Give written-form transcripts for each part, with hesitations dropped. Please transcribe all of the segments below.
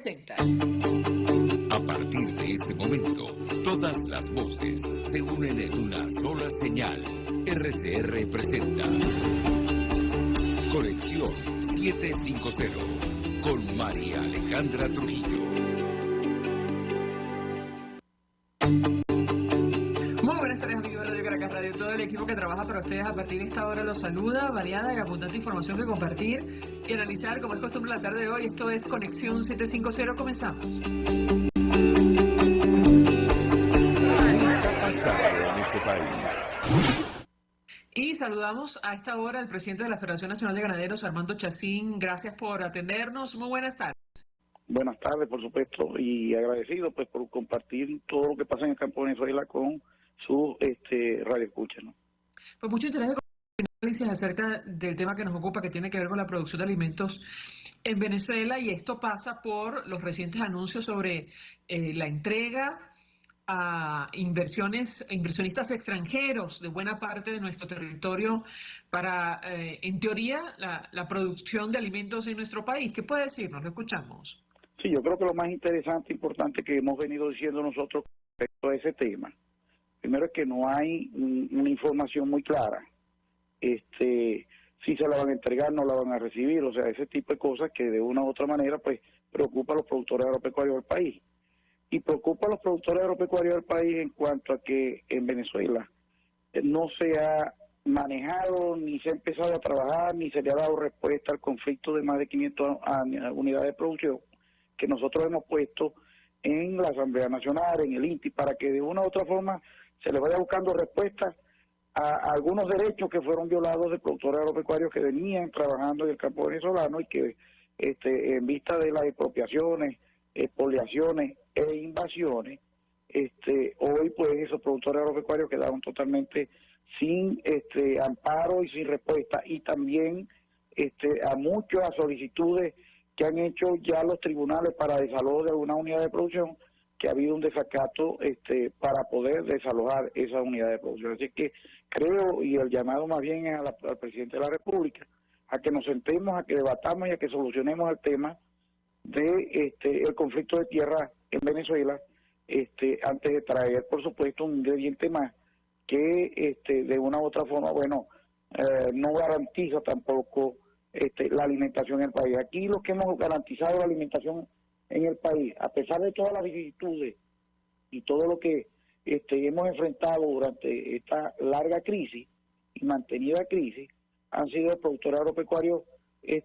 presenta. A partir de este momento, todas las voces se unen en una sola señal. RCR presenta Conexión 750 con María Alejandra Trujillo. Muy buenas tardes, amigos de Radio Caracas Radio. Todo el equipo que trabaja para ustedes a partir de esta hora los saluda, variada y abundante información que compartir y analizar, como es costumbre la tarde de hoy. Esto es Conexión 750. Comenzamos. ¿Qué está pasando en este país? Y saludamos a esta hora al presidente de la Federación Nacional de Ganaderos, Armando Chacín. Gracias por atendernos. Muy buenas tardes. Buenas tardes, por supuesto, y agradecido pues por compartir todo lo que pasa en el campo de Venezuela con su radioescucha, ¿no? Pues mucho interés de análisis acerca del tema que nos ocupa, que tiene que ver con la producción de alimentos en Venezuela, y esto pasa por los recientes anuncios sobre la entrega a inversionistas extranjeros de buena parte de nuestro territorio para, en teoría, la producción de alimentos en nuestro país. ¿Qué puede decirnos? Lo escuchamos. Sí, yo creo que lo más interesante e importante que hemos venido diciendo nosotros respecto a ese tema, primero es que no hay una información muy clara. Si se la van a entregar, no la van a recibir, o sea, ese tipo de cosas que de una u otra manera pues preocupa a los productores agropecuarios del país. Y preocupa a los productores agropecuarios del país en cuanto a que en Venezuela no se ha manejado, ni se ha empezado a trabajar, ni se le ha dado respuesta al conflicto de más de 500 unidades de producción que nosotros hemos puesto en la Asamblea Nacional, en el INTI, para que de una u otra forma se le vaya buscando respuestas a algunos derechos que fueron violados de productores agropecuarios que venían trabajando en el campo venezolano y que en vista de las expropiaciones, expoliaciones e invasiones, hoy pues esos productores agropecuarios quedaron totalmente sin amparo y sin respuesta, y también a muchas solicitudes que han hecho ya los tribunales para desalojo de alguna unidad de producción, que ha habido un desacato para poder desalojar esa unidad de producción. Así que creo, y el llamado más bien es al presidente de la República, a que nos sentemos, a que debatamos y a que solucionemos el tema de el conflicto de tierra en Venezuela, antes de traer, por supuesto, un ingrediente más que de una u otra forma, no garantiza tampoco la alimentación en el país. Aquí los que hemos garantizado la alimentación en el país, a pesar de todas las vicisitudes y todo lo que hemos enfrentado durante esta larga crisis y mantenida crisis, han sido el productor agropecuario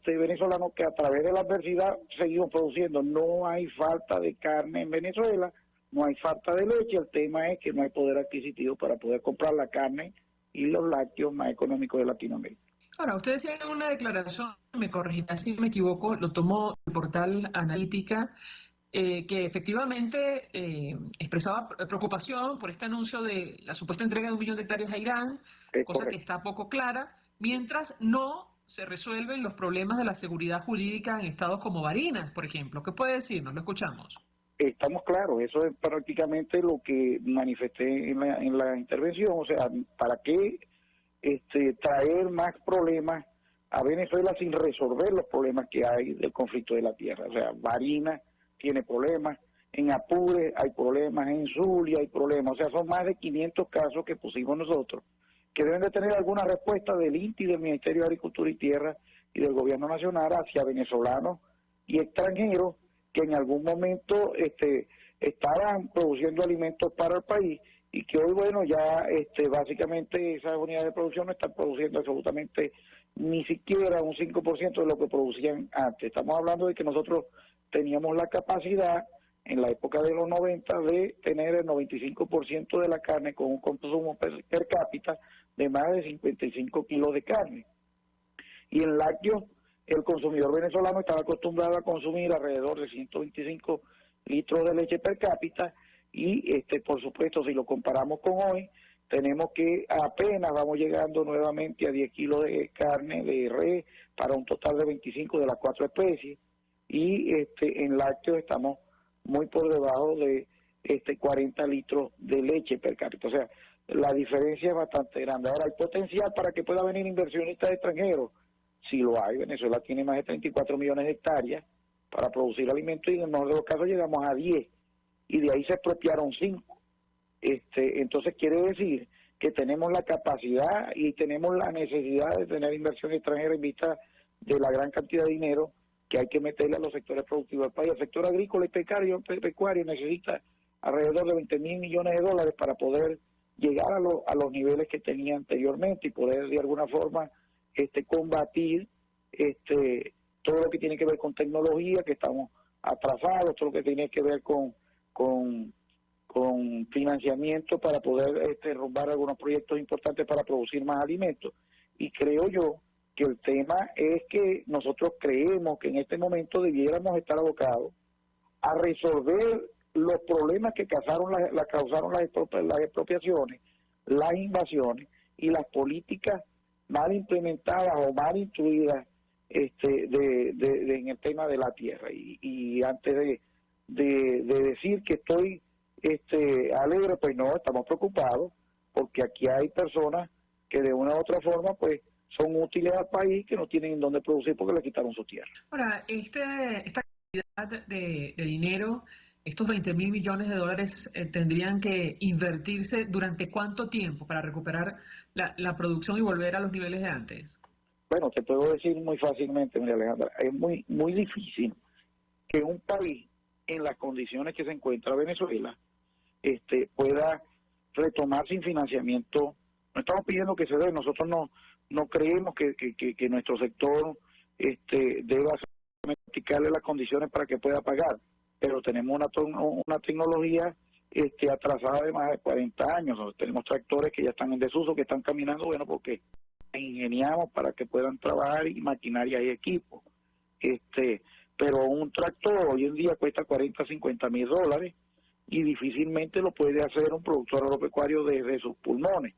venezolano, que a través de la adversidad seguimos produciendo. No hay falta de carne en Venezuela, no hay falta de leche, el tema es que no hay poder adquisitivo para poder comprar la carne y los lácteos más económicos de Latinoamérica. Ahora, ustedes decían en una declaración, me corregirá si me equivoco, lo tomó el portal Analítica, que efectivamente expresaba preocupación por este anuncio de la supuesta entrega de 1 millón de hectáreas a Irán, cosa correcto, que está poco clara, mientras no se resuelven los problemas de la seguridad jurídica en estados como Barinas, por ejemplo. ¿Qué puede decirnos? Lo escuchamos. Estamos claros, eso es prácticamente lo que manifesté en la intervención. O sea, ¿para qué traer más problemas a Venezuela sin resolver los problemas que hay del conflicto de la tierra? O sea, Barinas tiene problemas, en Apure hay problemas, en Zulia hay problemas. O sea, son más de 500 casos que pusimos nosotros, que deben de tener alguna respuesta del INTI, del Ministerio de Agricultura y Tierra y del Gobierno Nacional hacia venezolanos y extranjeros que en algún momento estaban produciendo alimentos para el país y que hoy, ya básicamente esas unidades de producción no están produciendo absolutamente ni siquiera un 5% de lo que producían antes. Estamos hablando de que nosotros teníamos la capacidad en la época de los 90 de tener el 95% de la carne con un consumo per cápita de más de 55 kilos de carne. Y en lácteos, el consumidor venezolano estaba acostumbrado a consumir alrededor de 125 litros de leche per cápita, y por supuesto, si lo comparamos con hoy, tenemos que apenas vamos llegando nuevamente a 10 kilos de carne de res para un total de 25 de las 4 especies, y en lácteos estamos muy por debajo de 40 litros de leche per cápita. O sea, la diferencia es bastante grande. Ahora, el potencial para que pueda venir inversionistas extranjeros, si lo hay. Venezuela tiene más de 34 millones de hectáreas para producir alimentos y en el mejor de los casos llegamos a 10 y de ahí se expropiaron 5. Entonces quiere decir que tenemos la capacidad y tenemos la necesidad de tener inversión extranjera en vista de la gran cantidad de dinero que hay que meterle a los sectores productivos del país. El sector agrícola y pecuario necesita alrededor de 20.000 millones de dólares para poder llegar a los niveles que tenía anteriormente y poder de alguna forma combatir todo lo que tiene que ver con tecnología, que estamos atrasados, todo lo que tiene que ver con financiamiento para poder rumbar algunos proyectos importantes para producir más alimentos. Y creo yo que el tema es que nosotros creemos que en este momento debiéramos estar abocados a resolver los problemas que causaron las expropiaciones, las invasiones y las políticas mal implementadas o mal instruidas en el tema de la tierra. Y antes de decir que estoy alegre, pues no, estamos preocupados porque aquí hay personas que de una u otra forma pues son útiles al país, que no tienen en dónde producir porque le quitaron su tierra. Ahora, esta cantidad de dinero, estos 20.000 millones de dólares tendrían que invertirse ¿durante cuánto tiempo para recuperar la producción y volver a los niveles de antes? Bueno, te puedo decir muy fácilmente, María Alejandra, es muy difícil que un país en las condiciones que se encuentra Venezuela pueda retomar sin financiamiento. No estamos pidiendo que se dé, nosotros no creemos que nuestro sector deba practicarle las condiciones para que pueda pagar, pero tenemos una tecnología atrasada de más de 40 años. Tenemos tractores que ya están en desuso, que están caminando, bueno, porque ingeniamos para que puedan trabajar, y maquinaria y equipo. Pero un tractor hoy en día cuesta 40, 50 mil dólares y difícilmente lo puede hacer un productor agropecuario desde sus pulmones.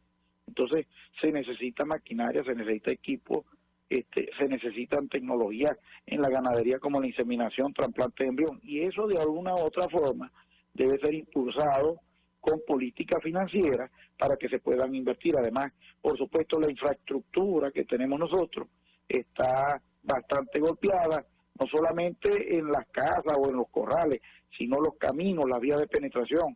Entonces se necesita maquinaria, se necesita equipo, se necesitan tecnologías en la ganadería como la inseminación, trasplante de embrión, y eso de alguna u otra forma debe ser impulsado con política financiera para que se puedan invertir. Además, por supuesto, la infraestructura que tenemos nosotros está bastante golpeada, no solamente en las casas o en los corrales, sino los caminos, las vías de penetración,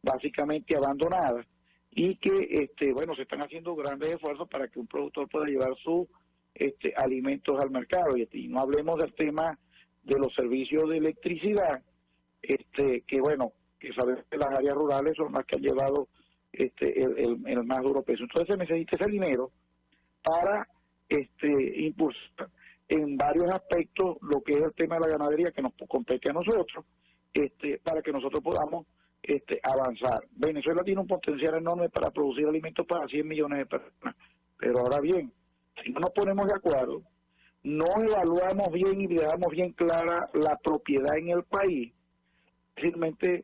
básicamente abandonadas, y que bueno, se están haciendo grandes esfuerzos para que un productor pueda llevar sus alimentos al mercado. Y no hablemos del tema de los servicios de electricidad, que bueno, que sabemos que las áreas rurales son las que han llevado el más duro peso. Entonces se necesita ese dinero para impulsar en varios aspectos lo que es el tema de la ganadería, que nos compete a nosotros, para que nosotros podamos avanzar. Venezuela tiene un potencial enorme para producir alimentos para 100 millones de personas, pero ahora bien, si no nos ponemos de acuerdo, no evaluamos bien y dejamos bien clara la propiedad en el país, simplemente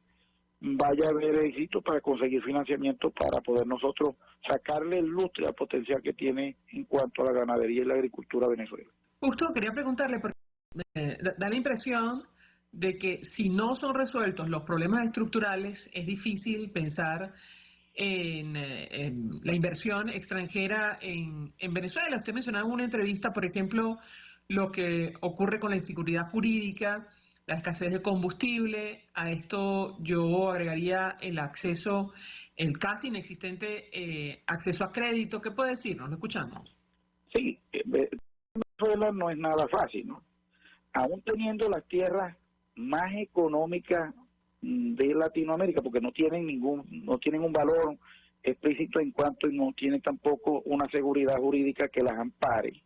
vaya a haber éxito para conseguir financiamiento para poder nosotros sacarle el lustre al potencial que tiene en cuanto a la ganadería y la agricultura a Venezuela. Justo quería preguntarle, porque da la impresión de que si no son resueltos los problemas estructurales, es difícil pensar en la inversión extranjera en Venezuela. Usted mencionaba en una entrevista, por ejemplo, lo que ocurre con la inseguridad jurídica, la escasez de combustible. A esto yo agregaría el casi inexistente acceso a crédito. ¿Qué puede decirnos? Lo escuchamos. Sí, Venezuela no es nada fácil, ¿no? Aún teniendo las tierras más económicas de Latinoamérica, porque no tienen un valor explícito en cuanto y no tienen tampoco una seguridad jurídica que las ampare.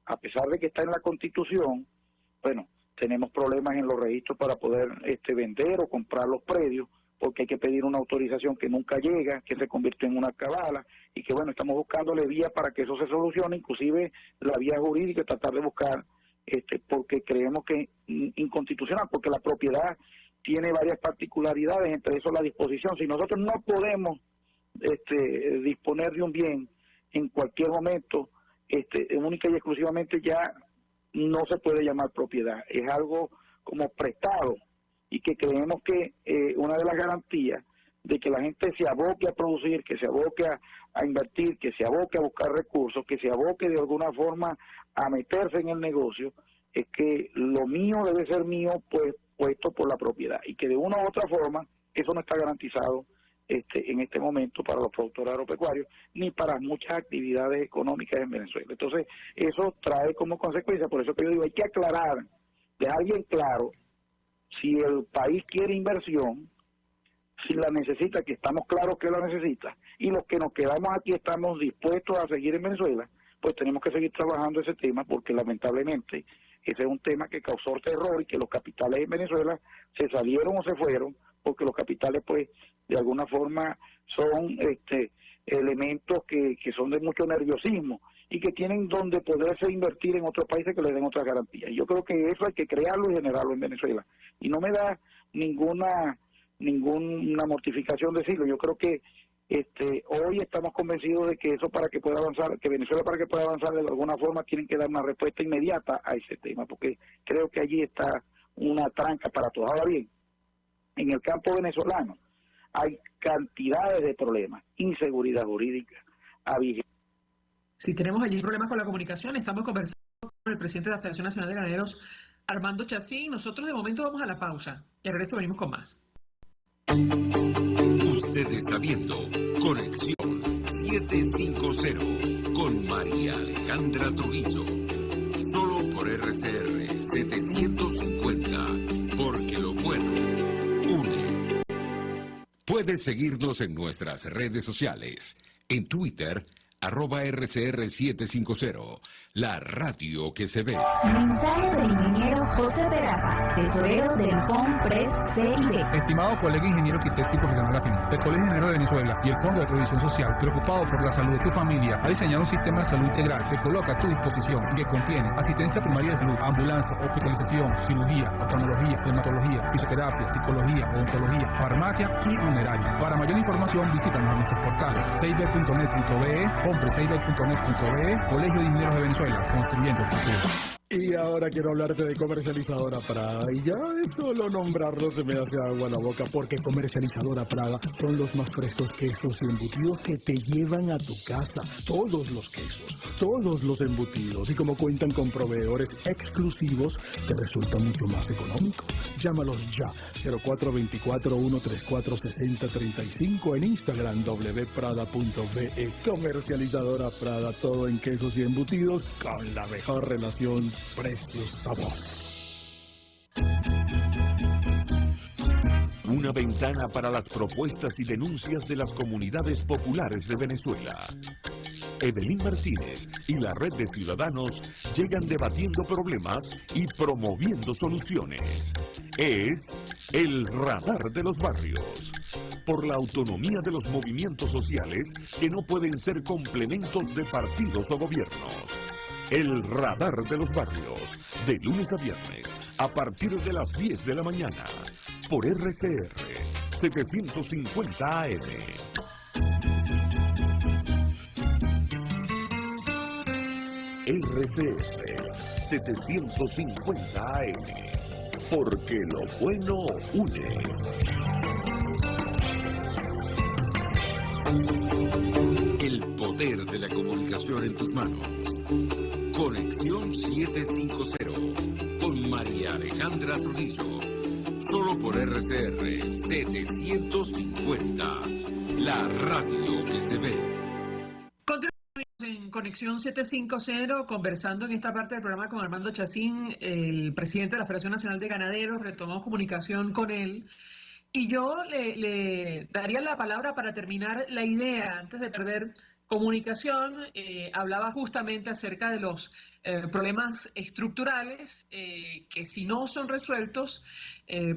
A pesar de que está en la Constitución, bueno, tenemos problemas en los registros para poder vender o comprar los predios, porque hay que pedir una autorización que nunca llega, que se convierte en una cabala, y que bueno, estamos buscándole vías para que eso se solucione, inclusive la vía jurídica, tratar de buscar, porque creemos que es inconstitucional, porque la propiedad tiene varias particularidades, entre eso la disposición. Si nosotros no podemos disponer de un bien en cualquier momento, única y exclusivamente, ya no se puede llamar propiedad, es algo como prestado, y que creemos que una de las garantías de que la gente se aboque a producir, que se aboque a invertir, que se aboque a buscar recursos, que se aboque de alguna forma a meterse en el negocio, es que lo mío debe ser mío, pues puesto por la propiedad, y que de una u otra forma eso no está garantizado en este momento para los productores agropecuarios ni para muchas actividades económicas en Venezuela. Entonces eso trae como consecuencia, por eso que yo digo, hay que aclarar, dejar bien claro si el país quiere inversión, si la necesita, que estamos claros que la necesita, y los que nos quedamos aquí estamos dispuestos a seguir en Venezuela, pues tenemos que seguir trabajando ese tema, porque lamentablemente ese es un tema que causó terror y que los capitales en Venezuela se salieron o se fueron, porque los capitales pues de alguna forma son elementos que son de mucho nerviosismo y que tienen donde poderse invertir en otros países que les den otras garantías. Yo creo que eso hay que crearlo y generarlo en Venezuela. Y no me da ninguna mortificación decirlo. Yo creo que hoy estamos convencidos de que eso, para que pueda avanzar, que Venezuela, para que pueda avanzar de alguna forma, tienen que dar una respuesta inmediata a ese tema, porque creo que allí está una tranca para todos. Ahora bien, en el campo venezolano hay cantidades de problemas, inseguridad jurídica, Si tenemos allí problemas con la comunicación, estamos conversando con el presidente de la Federación Nacional de Ganaderos, Armando Chacín. Nosotros de momento vamos a la pausa y al regreso venimos con más. Usted está viendo Conexión 750 con María Alejandra Trujillo. Solo por RCR 750, porque lo bueno une. Puedes seguirnos en nuestras redes sociales. En Twitter, @RCR750, la radio que se ve. Mensaje del ingeniero José Peraza, tesorero del FONPRES CIB. Estimado colega ingeniero arquitecto y profesional afín, el Colegio Ingeniero de Venezuela y el Fondo de Previsión Social, preocupado por la salud de tu familia, ha diseñado un sistema de salud integral que coloca a tu disposición y que contiene asistencia primaria de salud, ambulancia, hospitalización, cirugía, oftalmología, dermatología, fisioterapia, psicología, odontología, farmacia y funeraria. Para mayor información, visítanos a nuestros portales cib.net.be, FONPRESCIB.net.be, Colegio de Ingenieros de Venezuela, construyendo el futuro. Y ahora quiero hablarte de Comercializadora Prada, y ya de solo nombrarlo se me hace agua la boca, porque Comercializadora Prada son los más frescos quesos y embutidos que te llevan a tu casa. Todos los quesos, todos los embutidos, y como cuentan con proveedores exclusivos, te resulta mucho más económico. Llámalos ya, 0424-134-6035, en Instagram wprada.be. Comercializadora Prada, todo en quesos y embutidos con la mejor relación precio-sabor. Una ventana para las propuestas y denuncias de las comunidades populares de Venezuela. Evelyn Martínez y la red de ciudadanos llegan debatiendo problemas y promoviendo soluciones. Es el Radar de los Barrios. Por la autonomía de los movimientos sociales que no pueden ser complementos de partidos o gobiernos. El Radar de los Barrios, de lunes a viernes, a partir de las 10 de la mañana, por RCR 750 AM. RCR 750 AM, porque lo bueno une. El poder de la comunicación en tus manos. Conexión 750 con María Alejandra Trujillo. Solo por RCR 750, la radio que se ve. Continuamos en Conexión 750, conversando en esta parte del programa con Armando Chacín, el presidente de la Federación Nacional de Ganaderos. Retomamos comunicación con él. Y yo le daría la palabra para terminar la idea, antes de perder comunicación. Hablaba justamente acerca de los problemas estructurales que, si no son resueltos,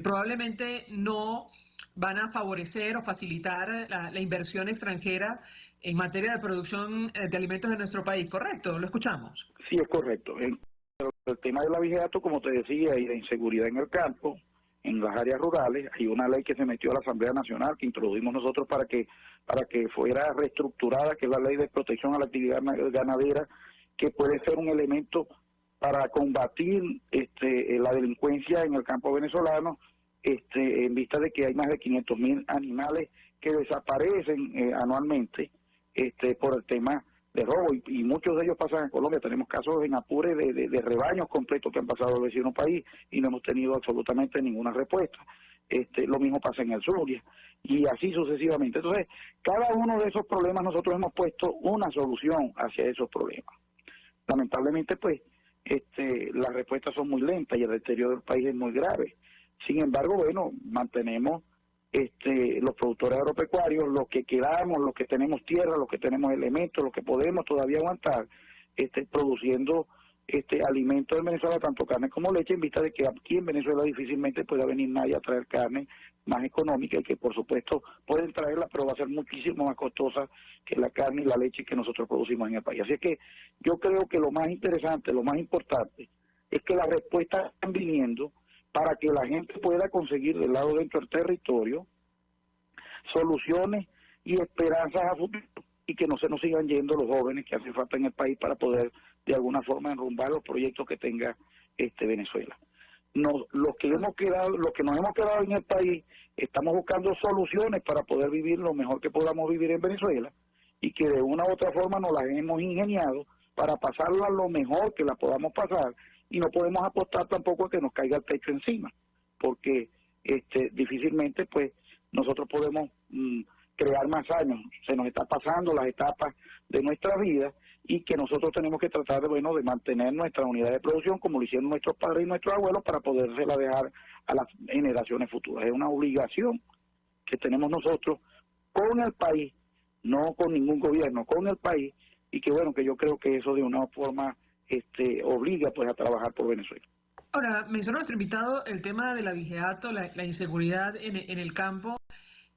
probablemente no van a favorecer o facilitar la inversión extranjera en materia de producción de alimentos en nuestro país. ¿Correcto? ¿Lo escuchamos? Sí, es correcto. El tema del abigeato, como te decía, y de inseguridad en el campo, en las áreas rurales, hay una ley que se metió a la Asamblea Nacional, que introdujimos nosotros para que fuera reestructurada, que es la Ley de Protección a la Actividad Ganadera, que puede ser un elemento para combatir la delincuencia en el campo venezolano, en vista de que hay más de 500.000 animales que desaparecen anualmente por el tema robo, y muchos de ellos pasan en Colombia. Tenemos casos en Apure de rebaños completos que han pasado al vecino país y no hemos tenido absolutamente ninguna respuesta. Lo mismo pasa en el Zulia y así sucesivamente. Entonces, cada uno de esos problemas nosotros hemos puesto una solución hacia esos problemas. Lamentablemente, pues, las respuestas son muy lentas y el deterioro del país es muy grave. Sin embargo, bueno, mantenemos los productores agropecuarios, los que quedamos, los que tenemos tierra, los que tenemos elementos, los que podemos todavía aguantar, produciendo alimentos en Venezuela, tanto carne como leche, en vista de que aquí en Venezuela difícilmente pueda venir nadie a traer carne más económica y que por supuesto pueden traerla, pero va a ser muchísimo más costosa que la carne y la leche que nosotros producimos en el país. Así es que yo creo que lo más interesante, lo más importante, es que las respuestas están viniendo para que la gente pueda conseguir del lado dentro del territorio soluciones y esperanzas a futuro y que no se nos sigan yendo los jóvenes que hacen falta en el país para poder de alguna forma enrumbar los proyectos que tenga Venezuela. Los que nos hemos quedado en el país estamos buscando soluciones para poder vivir lo mejor que podamos vivir en Venezuela y que de una u otra forma nos las hemos ingeniado para pasarla lo mejor que la podamos pasar, y no podemos apostar tampoco a que nos caiga el techo encima, porque difícilmente pues nosotros podemos crear más años. Se nos está pasando las etapas de nuestra vida y que nosotros tenemos que tratar de mantener nuestra unidad de producción como lo hicieron nuestros padres y nuestros abuelos para podérsela dejar a las generaciones futuras. Es una obligación que tenemos nosotros con el país, no con ningún gobierno, con el país, y que bueno, que yo creo que eso de una forma obliga pues a trabajar por Venezuela. Ahora, menciona nuestro invitado el tema de la vigiato, la inseguridad en el campo.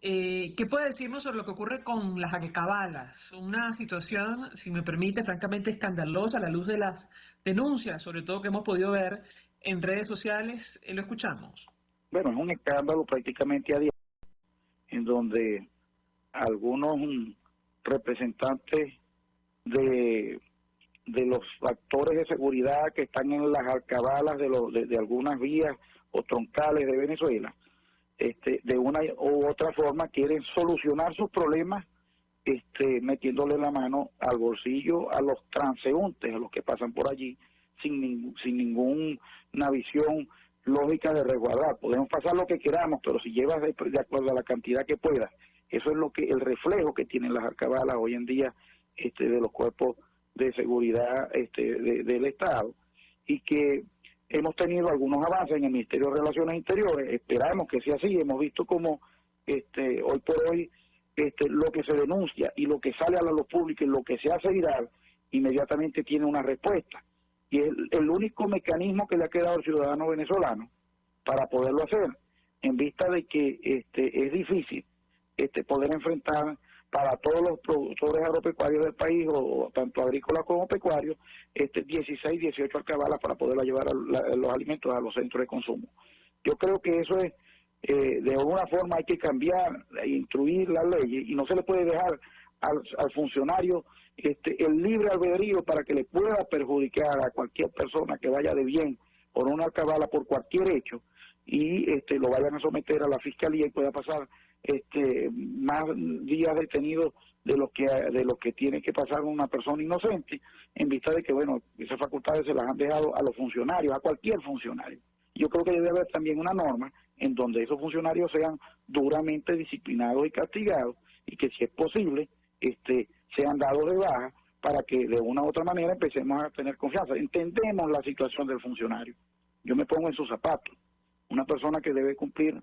¿Qué puede decirnos sobre lo que ocurre con las alcabalas? Una situación, si me permite, francamente escandalosa a la luz de las denuncias, sobre todo que hemos podido ver en redes sociales. Lo escuchamos. Bueno, es un escándalo prácticamente a diario, en donde algunos representantes de los actores de seguridad que están en las alcabalas de algunas vías o troncales de Venezuela, de una u otra forma quieren solucionar sus problemas metiéndole la mano al bolsillo a los transeúntes, a los que pasan por allí sin ninguna visión lógica de resguardar. Podemos pasar lo que queramos, pero si llevas de acuerdo a la cantidad que puedas. Eso es el reflejo que tienen las alcabalas hoy en día de los cuerpos de seguridad del Estado, y que hemos tenido algunos avances en el Ministerio de Relaciones Interiores. Esperamos que sea así. Hemos visto como hoy por hoy lo que se denuncia y lo que sale a la luz pública y lo que se hace viral inmediatamente tiene una respuesta, y es el único mecanismo que le ha quedado al ciudadano venezolano para poderlo hacer, en vista de que es difícil poder enfrentar para todos los productores agropecuarios del país, o tanto agrícolas como pecuarios, 16, 18 alcabalas para poderla llevar los alimentos a los centros de consumo. Yo creo que eso es, de alguna forma hay que cambiar e instruir las leyes, y no se le puede dejar al funcionario el libre albedrío para que le pueda perjudicar a cualquier persona que vaya de bien por una alcabala por cualquier hecho, y lo vayan a someter a la fiscalía y pueda pasar más días detenidos de los que tiene que pasar una persona inocente, en vista de que bueno, esas facultades se las han dejado a los funcionarios, a cualquier funcionario. Yo creo que debe haber también una norma en donde esos funcionarios sean duramente disciplinados y castigados, y que si es posible sean dados de baja para que de una u otra manera empecemos a tener confianza. Entendemos la situación del funcionario. Yo me pongo en sus zapatos. Una persona que debe cumplir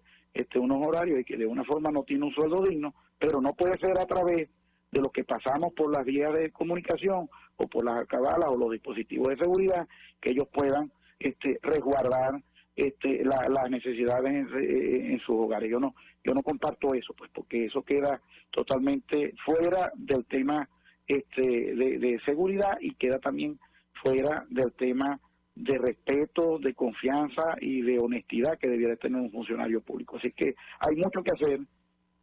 unos horarios y que de una forma no tiene un sueldo digno, pero no puede ser a través de lo que pasamos por las vías de comunicación o por las alcabalas o los dispositivos de seguridad, que ellos puedan resguardar las necesidades en sus hogares. Yo no comparto eso, pues, porque eso queda totalmente fuera del tema de seguridad, y queda también fuera del tema de respeto, de confianza y de honestidad que debiera tener un funcionario público. Así que hay mucho que hacer,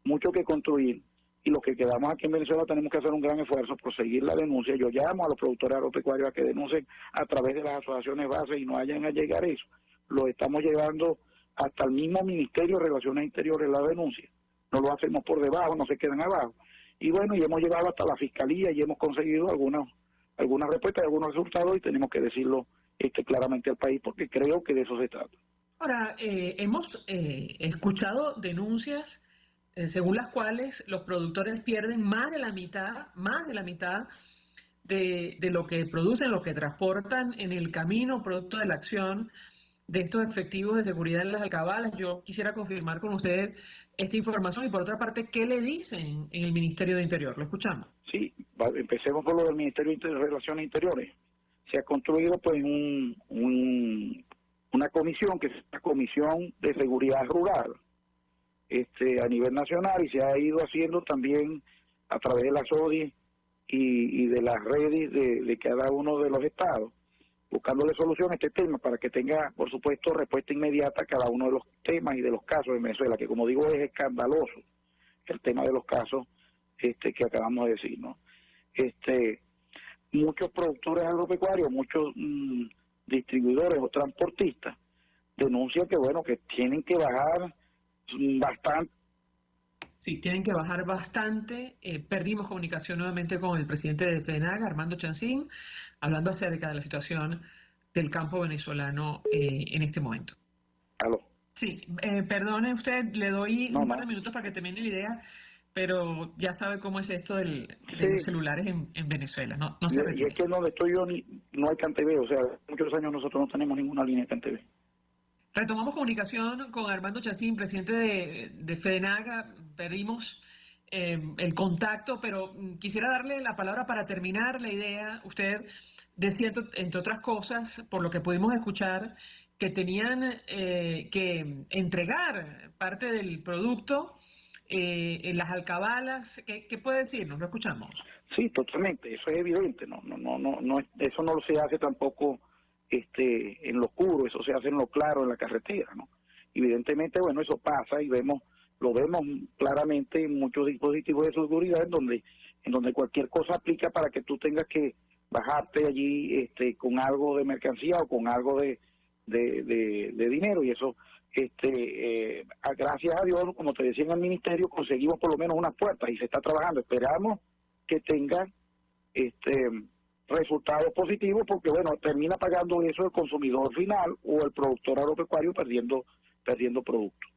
mucho que construir, y los que quedamos aquí en Venezuela tenemos que hacer un gran esfuerzo por seguir la denuncia. Yo llamo a los productores agropecuarios a que denuncien a través de las asociaciones bases y no vayan a llegar a eso. Lo estamos llevando hasta el mismo Ministerio de Relaciones Interiores la denuncia. No lo hacemos por debajo, no se quedan abajo. y bueno, y hemos llevado hasta la fiscalía y hemos conseguido algunas respuestas, algunos resultados, y tenemos que decirlo claramente al país, porque creo que de eso se trata. Ahora, hemos escuchado denuncias según las cuales los productores pierden más de la mitad de lo que producen, lo que transportan en el camino, producto de la acción de estos efectivos de seguridad en las alcabalas. Yo quisiera confirmar con usted esta información y, por otra parte, ¿qué le dicen en el Ministerio de Interior? Lo escuchamos. Sí, empecemos por lo del Ministerio de Relaciones Interiores. Se ha construido pues una comisión, que es la Comisión de Seguridad Rural, a nivel nacional, y se ha ido haciendo también a través de las ODI y de las redes de cada uno de los estados, buscándole solución a este tema para que tenga, por supuesto, respuesta inmediata a cada uno de los temas y de los casos en Venezuela, que, como digo, es escandaloso el tema de los casos que acabamos de decir, ¿no? Muchos productores agropecuarios, muchos distribuidores o transportistas denuncian que, bueno, que tienen que bajar bastante. Sí, tienen que bajar bastante. Perdimos comunicación nuevamente con el presidente de FEDENAGA, Armando Chancín, hablando acerca de la situación del campo venezolano en este momento. ¿Aló? Sí, perdone usted, le doy un par de minutos para que termine la idea, pero ya sabe cómo es esto de los celulares en Venezuela, no se retire. Y es que donde estoy yo no hay CanTV, o sea, muchos años nosotros no tenemos ninguna línea de CanTV. Retomamos comunicación con Armando Chancín, presidente de FEDENAGA. Perdimos el contacto, pero quisiera darle la palabra para terminar la idea. Usted decía, entre otras cosas, por lo que pudimos escuchar, que tenían que entregar parte del producto en las alcabalas. ¿Qué puede decirnos? Lo escuchamos. Sí, totalmente, eso es evidente, no, eso no se hace tampoco en lo oscuro, eso se hace en lo claro, en la carretera, ¿no? Evidentemente, bueno, eso pasa y lo vemos claramente en muchos dispositivos de seguridad en donde cualquier cosa aplica para que tú tengas que bajarte allí con algo de mercancía o con algo de dinero, y eso gracias a Dios, como te decía, en el ministerio conseguimos por lo menos unas puertas y se está trabajando. Esperamos que tenga resultados positivos, porque bueno, termina pagando eso el consumidor final o el productor agropecuario perdiendo producto.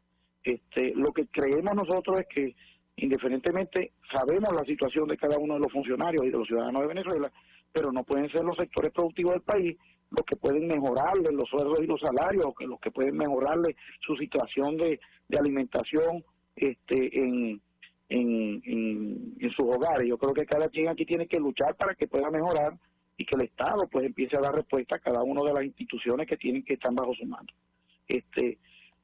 Lo que creemos nosotros es que, indiferentemente, sabemos la situación de cada uno de los funcionarios y de los ciudadanos de Venezuela, pero no pueden ser los sectores productivos del país los que pueden mejorarle los sueldos y los salarios, o que los que pueden mejorarle su situación de alimentación en sus hogares. Yo creo que cada quien aquí tiene que luchar para que pueda mejorar y que el Estado pues empiece a dar respuesta a cada una de las instituciones que están bajo su mano.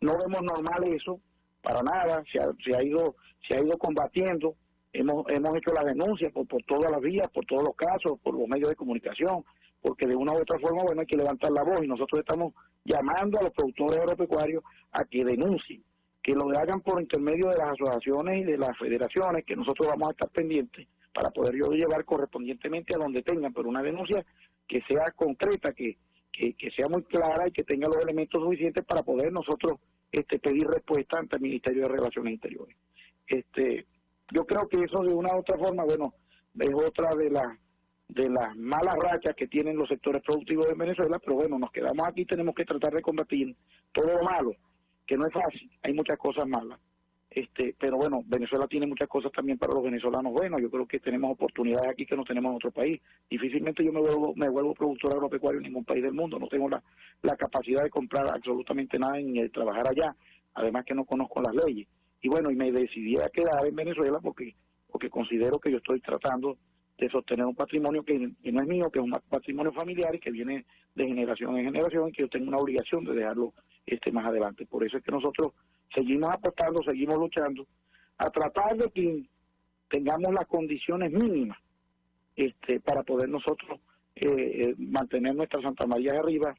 No vemos normal eso, para nada. Se ha ido combatiendo. Hemos hecho las denuncias por todas las vías, por todos los casos, por los medios de comunicación, porque de una u otra forma, bueno, hay que levantar la voz, y nosotros estamos llamando a los productores agropecuarios a que denuncien, que lo hagan por intermedio de las asociaciones y de las federaciones, que nosotros vamos a estar pendientes para poder llevar correspondientemente a donde tengan, pero una denuncia que sea concreta, que sea muy clara y que tenga los elementos suficientes para poder nosotros pedir respuesta ante el Ministerio de Relaciones Interiores. Yo creo que eso, de una u otra forma, bueno, es otra de las malas rachas que tienen los sectores productivos de Venezuela, pero bueno, nos quedamos aquí, tenemos que tratar de combatir todo lo malo, que no es fácil, hay muchas cosas malas, pero bueno, Venezuela tiene muchas cosas también para los venezolanos buenos. Yo creo que tenemos oportunidades aquí que no tenemos en otro país. Difícilmente yo me vuelvo productor agropecuario en ningún país del mundo, no tengo la capacidad de comprar absolutamente nada ni de trabajar allá, además que no conozco las leyes. Y bueno, y me decidí a quedar en Venezuela porque considero que yo estoy tratando de sostener un patrimonio que no es mío, que es un patrimonio familiar y que viene de generación en generación, y que yo tengo una obligación de dejarlo más adelante. Por eso es que nosotros seguimos apostando, seguimos luchando a tratar de que tengamos las condiciones mínimas para poder nosotros mantener nuestra Santa María de arriba.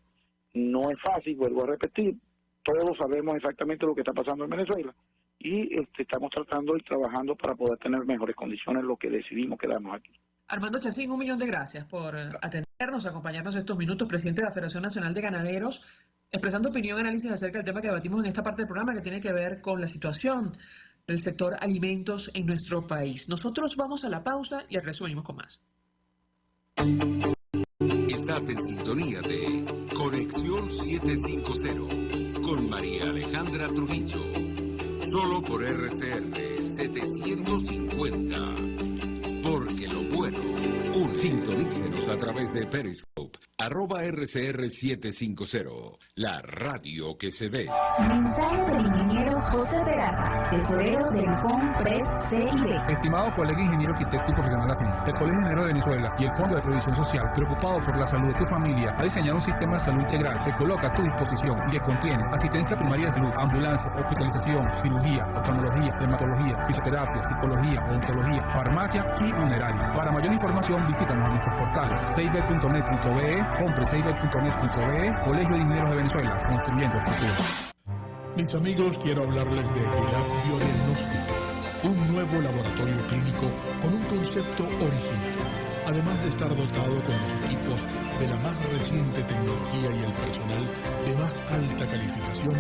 No es fácil, vuelvo a repetir, todos sabemos exactamente lo que está pasando en Venezuela, y estamos tratando y trabajando para poder tener mejores condiciones, lo que decidimos quedarnos aquí. Armando Chancín, 1 millón de gracias por atendernos, acompañarnos estos minutos, presidente de la Federación Nacional de Ganaderos, expresando opinión y análisis acerca del tema que debatimos en esta parte del programa, que tiene que ver con la situación del sector alimentos en nuestro país. Nosotros vamos a la pausa y al regreso venimos con más. Estás en sintonía de Conexión 750 con María Alejandra Trujillo. Solo por RCR 750. Porque lo bueno, sintonícenos a través de Periscope, @RCR750, la radio que se ve. Mensaje del ingeniero José Peraza, tesorero del FONPRES CIB. Estimado colega ingeniero arquitecto y profesional afín, el Colegio Ingeniero de Venezuela y el Fondo de Previsión Social, preocupado por la salud de tu familia, ha diseñado un sistema de salud integral que coloca a tu disposición y que contiene asistencia primaria de salud, ambulancia, hospitalización, cirugía, oftalmología, dermatología, fisioterapia, psicología, odontología, farmacia y funeraria. Para mayor información, visítanos a nuestros portales cib.net.be, comprecib.net.be, Colegio de Ingenieros de Venezuela, construyendo el futuro. Mis amigos, quiero hablarles de Dilab Biodiagnóstico, un nuevo laboratorio clínico con un concepto original. Además de estar dotado con los equipos de la más reciente tecnología y el personal de más alta calificación,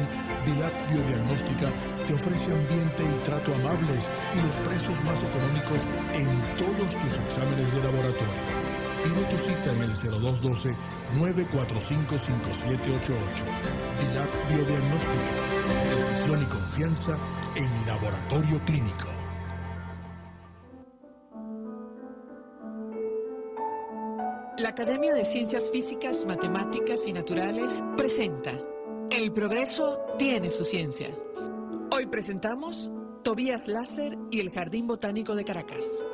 Dilab Biodiagnóstica te ofrece ambiente y trato amables y los precios más económicos en todos tus exámenes de laboratorio. Pide tu cita en el 0212-945-5788. Dilab Biodiagnóstica. Decisión y confianza en laboratorio clínico. La Academia de Ciencias Físicas, Matemáticas y Naturales presenta El progreso tiene su ciencia. Hoy presentamos Tobías Láser y el Jardín Botánico de Caracas.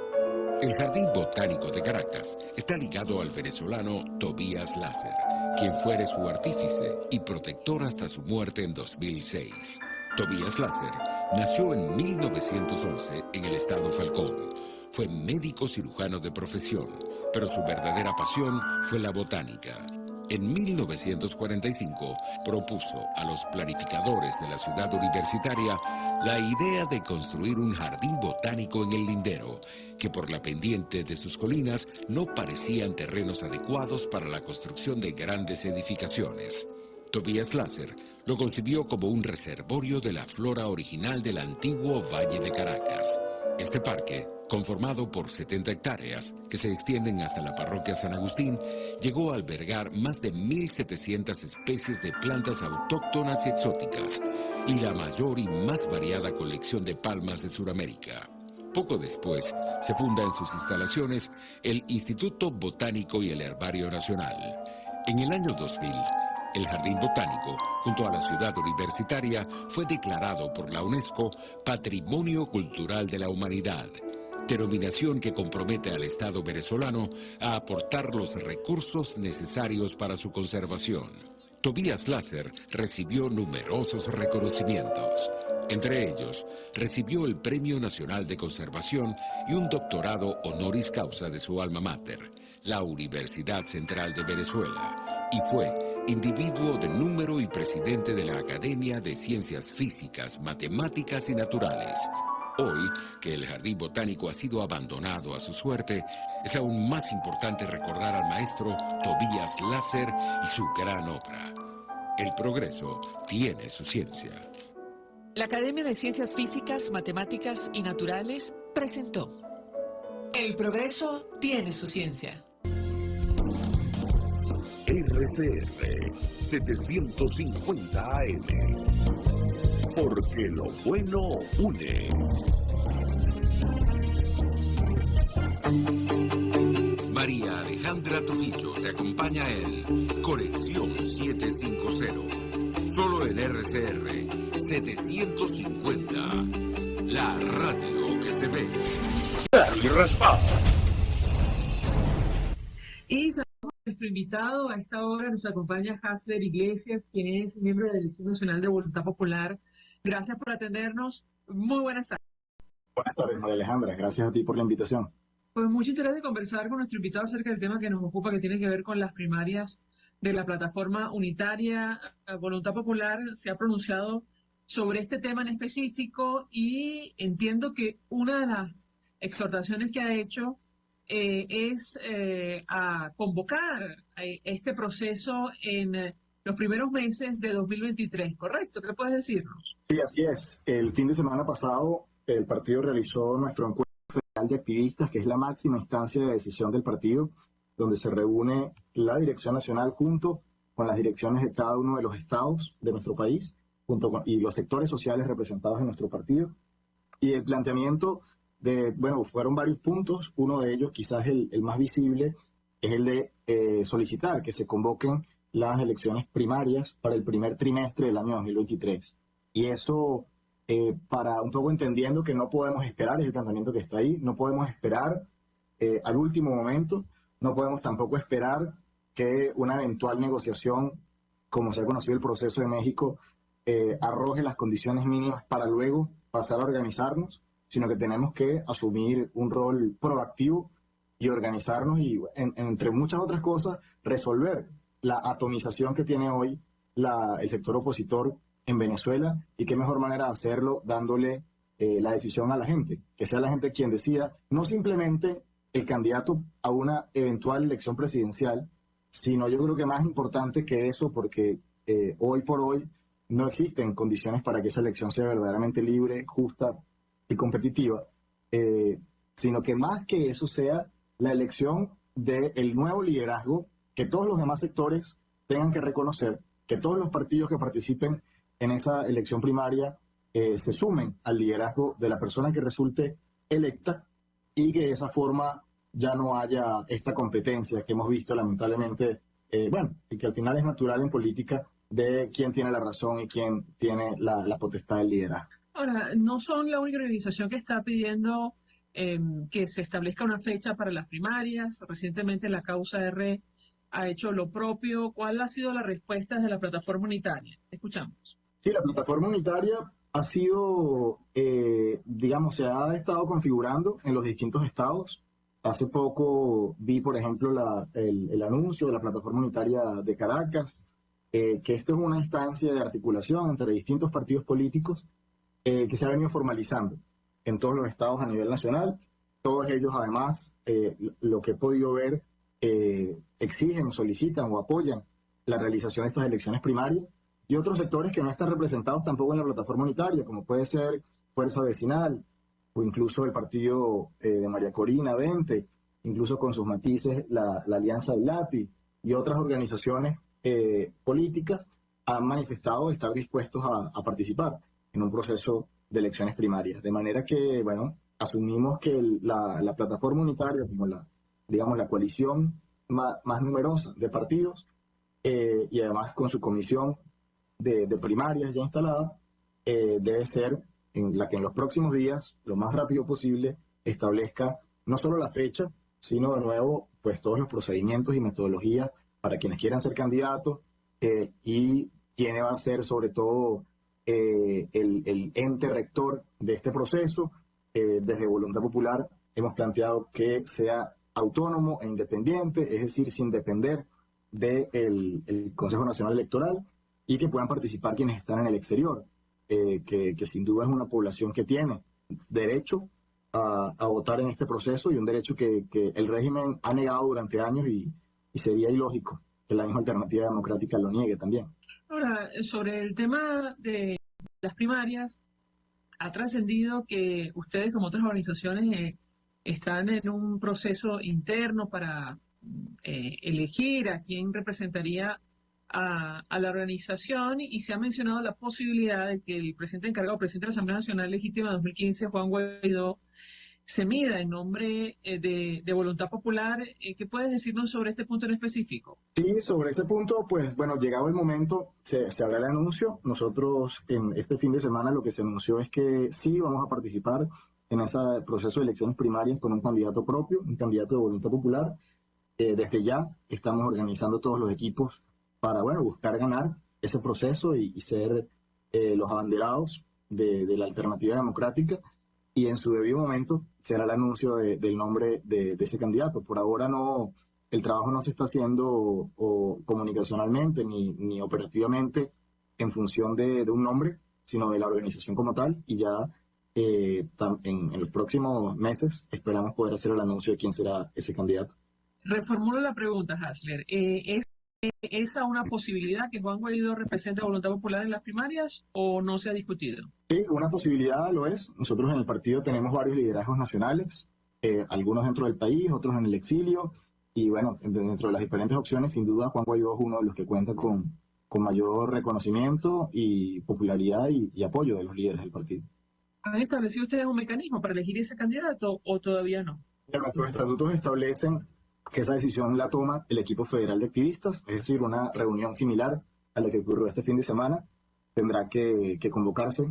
El Jardín Botánico de Caracas está ligado al venezolano Tobías Láser, quien fuera su artífice y protector hasta su muerte en 2006. Tobías Láser nació en 1911 en el estado Falcón. Fue médico cirujano de profesión, pero su verdadera pasión fue la botánica. En 1945 propuso a los planificadores de la ciudad universitaria la idea de construir un jardín botánico en el Lindero, que por la pendiente de sus colinas no parecían terrenos adecuados para la construcción de grandes edificaciones. Tobías Láser lo concibió como un reservorio de la flora original del antiguo Valle de Caracas. Este parque, conformado por 70 hectáreas que se extienden hasta la parroquia San Agustín, llegó a albergar más de 1.700 especies de plantas autóctonas y exóticas y la mayor y más variada colección de palmas de Sudamérica. Poco después, se funda en sus instalaciones el Instituto Botánico y el Herbario Nacional. En el año 2000, el Jardín Botánico, junto a la ciudad universitaria, fue declarado por la UNESCO Patrimonio Cultural de la Humanidad, denominación que compromete al Estado venezolano a aportar los recursos necesarios para su conservación. Tobías Láser recibió numerosos reconocimientos. Entre ellos, recibió el Premio Nacional de Conservación y un doctorado honoris causa de su alma mater, la Universidad Central de Venezuela, y fue individuo de número y presidente de la Academia de Ciencias Físicas, Matemáticas y Naturales. Hoy, que el Jardín Botánico ha sido abandonado a su suerte, es aún más importante recordar al maestro Tobías Láser y su gran obra. El progreso tiene su ciencia. La Academia de Ciencias Físicas, Matemáticas y Naturales presentó El progreso tiene su ciencia. RCR 750 AM. Porque lo bueno une. María Alejandra Trujillo te acompaña en Conexión 750. Solo en RCR 750. La radio que se ve. Y nuestro invitado a esta hora nos acompaña Hasler Iglesias, quien es miembro de la Dirección Nacional de Voluntad Popular. Gracias por atendernos. Muy buenas tardes. Buenas tardes, María Alejandra. Gracias a ti por la invitación. Pues mucho interés de conversar con nuestro invitado acerca del tema que nos ocupa, que tiene que ver con las primarias de la plataforma unitaria. Voluntad Popular se ha pronunciado sobre este tema en específico y entiendo que una de las exhortaciones que ha hecho es a convocar este proceso en los primeros meses de 2023, ¿correcto? ¿Qué puedes decirnos? Sí, así es. El fin de semana pasado el partido realizó nuestro encuentro federal de activistas, que es la máxima instancia de decisión del partido, donde se reúne la dirección nacional junto con las direcciones de cada uno de los estados de nuestro país, y los sectores sociales representados en nuestro partido. Y el planteamiento fueron varios puntos. Uno de ellos, quizás el más visible, es el de solicitar que se convoquen las elecciones primarias para el primer trimestre del año 2023. Y eso, para un poco entendiendo que no podemos esperar, es el planteamiento que está ahí, no podemos esperar al último momento, no podemos tampoco esperar que una eventual negociación, como se ha conocido el proceso de México, arroje las condiciones mínimas para luego pasar a organizarnos, sino que tenemos que asumir un rol proactivo y organizarnos y, entre muchas otras cosas, resolver la atomización que tiene hoy el sector opositor en Venezuela, y qué mejor manera de hacerlo dándole la decisión a la gente, que sea la gente quien decida, no simplemente el candidato a una eventual elección presidencial, sino yo creo que más importante que eso, porque hoy por hoy no existen condiciones para que esa elección sea verdaderamente libre, justa y competitiva, sino que más que eso sea la elección del nuevo liderazgo que todos los demás sectores tengan que reconocer, que todos los partidos que participen en esa elección primaria se sumen al liderazgo de la persona que resulte electa, y que de esa forma ya no haya esta competencia que hemos visto lamentablemente, y que al final es natural en política, de quién tiene la razón y quién tiene la potestad del liderazgo. Ahora, no son la única organización que está pidiendo que se establezca una fecha para las primarias. Recientemente la Causa R ha hecho lo propio. ¿Cuál ha sido la respuesta de la plataforma unitaria? Te escuchamos. Sí, la plataforma unitaria ha sido, se ha estado configurando en los distintos estados. Hace poco vi, por ejemplo, el anuncio de la plataforma unitaria de Caracas, que esto es una instancia de articulación entre distintos partidos políticos que se ha venido formalizando en todos los estados a nivel nacional. Todos ellos, además, lo que he podido ver, exigen, solicitan o apoyan la realización de estas elecciones primarias, y otros sectores que no están representados tampoco en la plataforma unitaria, como puede ser Fuerza Vecinal, o incluso el partido de María Corina 20, incluso con sus matices la Alianza del Lápiz, y otras organizaciones políticas han manifestado estar dispuestos a participar en un proceso de elecciones primarias. De manera que, asumimos que la plataforma unitaria, como la coalición más numerosa de partidos, y además con su comisión de primarias ya instalada, debe ser en la que en los próximos días, lo más rápido posible, establezca no solo la fecha, sino de nuevo pues todos los procedimientos y metodologías para quienes quieran ser candidatos, y quién va a ser sobre todo el ente rector de este proceso. Desde Voluntad Popular hemos planteado que sea autónomo e independiente, es decir, sin depender del Consejo Nacional Electoral, y que puedan participar quienes están en el exterior, que sin duda es una población que tiene derecho a votar en este proceso, y un derecho que el régimen ha negado durante años, y sería ilógico que la misma Alternativa Democrática lo niegue también. Ahora, sobre el tema de las primarias, ha trascendido que ustedes, como otras organizaciones, están en un proceso interno para elegir a quién representaría a la organización, y se ha mencionado la posibilidad de que el presidente encargado, presidente de la Asamblea Nacional Legítima 2015, Juan Guaidó, se mida en nombre de Voluntad Popular. ¿Qué puedes decirnos sobre este punto en específico? Sí, sobre ese punto, pues llegado el momento, se hará el anuncio. Nosotros en este fin de semana lo que se anunció es que sí vamos a participar en ese proceso de elecciones primarias con un candidato propio, un candidato de Voluntad Popular. Desde ya estamos organizando todos los equipos para buscar ganar ese proceso y ser los abanderados de la Alternativa Democrática. Y en su debido momento será el anuncio del nombre de ese candidato. Por ahora el trabajo no se está haciendo comunicacionalmente ni operativamente en función de un nombre, sino de la organización como tal, y ya en los próximos meses esperamos poder hacer el anuncio de quién será ese candidato. Reformulo la pregunta, Hasler. ¿Es esa una posibilidad que Juan Guaidó represente a Voluntad Popular en las primarias o no se ha discutido? Sí, una posibilidad lo es. Nosotros en el partido tenemos varios liderazgos nacionales, algunos dentro del país, otros en el exilio, y bueno, dentro de las diferentes opciones, sin duda Juan Guaidó es uno de los que cuenta con mayor reconocimiento y popularidad y apoyo de los líderes del partido. ¿Han establecido ustedes un mecanismo para elegir ese candidato o todavía no? Nuestros estatutos establecen que esa decisión la toma el equipo federal de activistas, es decir, una reunión similar a la que ocurrió este fin de semana tendrá que convocarse